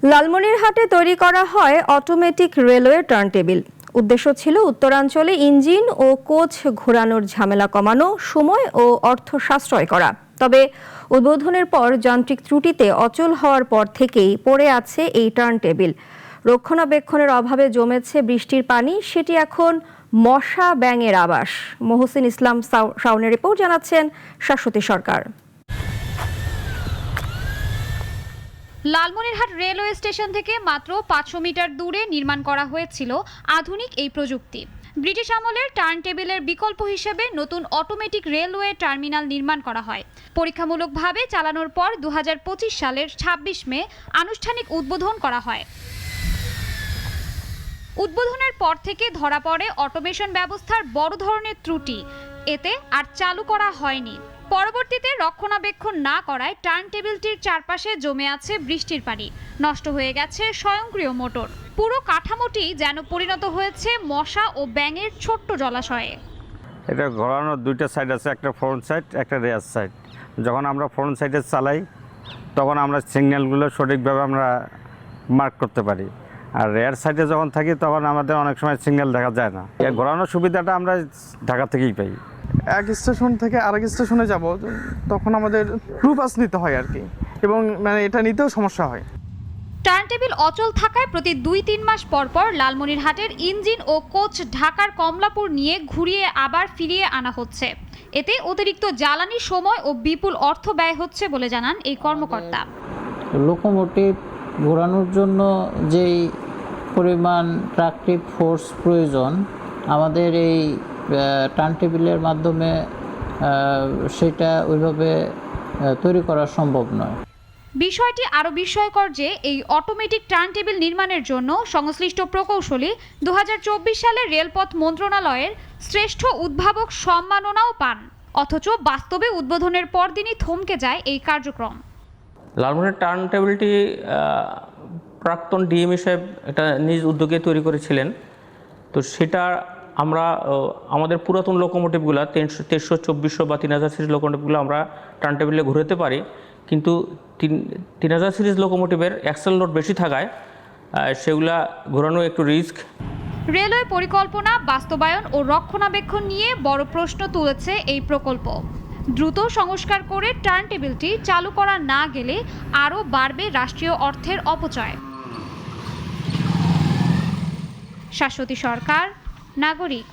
লালমনিরহাটে তৈরি করা হয় অটোমেটিক রেলওয়ে টার্নটেবিল। উদ্দেশ্য ছিল উত্তরাঞ্চলে ইঞ্জিন ও কোচ ঘোরানোর ঝামেলা কমানো, সময় ও অর্থ সাশ্রয় করা। তবে উদ্বোধনের পর যান্ত্রিক ত্রুটিতে অচল হওয়ার পর থেকেই পড়ে আছে এই টার্নটেবিল। রক্ষণাবেক্ষণের অভাবে জমেছে বৃষ্টির পানি, সেটি এখন মশা ব্যাঙের আবাস। মহসিন ইসলাম শাওনের রিপোর্ট, জানাচ্ছেন শাশ্বতী সরকার। লালমনিরহাট রেলওয়ে স্টেশন থেকে মাত্র 500 মিটার দূরে নির্মাণ করা হয়েছিল আধুনিক এই প্রযুক্তি। ব্রিটিশ আমলের টার্নটেবিলের বিকল্প হিসেবে নতুন অটোমেটিক রেলওয়ে টার্মিনাল নির্মাণ করা হয়। পরীক্ষামূলকভাবে চালানোর পর 2025 সালের 26 মে আনুষ্ঠানিক উদ্বোধন করা হয়। উদ্বোধনের পর থেকে ধরা পড়ে অটোমেশন ব্যবস্থার বড় ধরনের ত্রুটি, এতে আর চালু করা হয়নি। পরবর্তীতে রক্ষণাবেক্ষণ না করায় টার্নটেবিলটির চারপাশে জমে আছে বৃষ্টির পানি, নষ্ট হয়ে গেছে স্বয়ংক্রিয় মোটর। পুরো কাঠামোটি যেন পরিণত হয়েছে মশা ও ব্যাঙের ছোট্ট জলাশয়ে। এটা ঘোরানোর দুইটা সাইড আছে, একটা ফ্রন্ট সাইড, একটা রেয়ার সাইড। যখন আমরা ফ্রন্ট সাইডে চালাই তখন আমরা সিগন্যালগুলো সঠিকভাবে আমরা মার্ক করতে পারি, আর রেয়ার সাইডে যখন থাকি তখন আমাদের অনেক সময় সিগন্যাল দেখা যায় না। এই ঘোরানোর সুবিধাটা আমরা ঢাকা থেকেই পাই। এক স্টেশন থেকে আরেক স্টেশনে যাব, তখন আমাদের প্রুফ পাস নিতে হয় আর কি, এবং মানে এটা নিতেও সমস্যা হয়। টার্নটেবিল অচল থাকায় প্রতি 2-3 মাস পর পর লালমনিরহাটের ইঞ্জিন ও কোচ ঢাকার কমলাপুর নিয়ে ঘুরিয়ে আবার ফিরিয়ে আনা হচ্ছে। এতে অতিরিক্ত জ্বালানি, সময় ও বিপুল অর্থ ব্যয় হচ্ছে বলে জানান এই কর্মকর্তা। লোকোমোটিভ ঘোরানোর জন্য যেই পরিমাণ ট্রাকটিভ ফোর্স প্রয়োজন, আমাদের এই টার্নটেবিলের মাধ্যমে সেটা ওইভাবে তৈরি করা সম্ভব নয়। বিষয়টি আরও বিস্ময়কর যে এই অটোমেটিক টার্নটেবিল নির্মাণের জন্য সংশ্লিষ্ট প্রকৌশলী 2024 সালে রেলপথ মন্ত্রণালয়ের শ্রেষ্ঠ উদ্ভাবক সম্মাননাও পান, অথচ বাস্তবে উদ্বোধনের পরদিনই থমকে যায় এই কার্যক্রম। লালমনিরহাট টার্নটেবিলটি প্রাক্তন ডিএমই সাহেব এটা নিজ উদ্যোগে তৈরি করেছিলেন। তো সেটা আমরা আমাদের পুরাতন লোকোমোটিভগুলো 1300, 2400 বা 3000 সিরিজ লোকোমোটিভগুলো আমরা টার্নটেবিলে ঘুরাতে পারি, কিন্তু 3000 সিরিজ লোকোমোটিভের অ্যাক্সেল লোড বেশি থাকায় সেগুলা ঘোরানো একটু রিস্ক। রেলওয়ে পরিকল্পনা বাস্তবায়ন ও রক্ষণাবেক্ষণ নিয়ে বড় প্রশ্ন তুলেছে এই প্রকল্প। দ্রুত সংস্কার করে টার্নটেবিলটি চালু করা না গেলে আরও বাড়বে রাষ্ট্রীয় অর্থের অপচয়। শাশ্বতী সরকার, নাগরিক।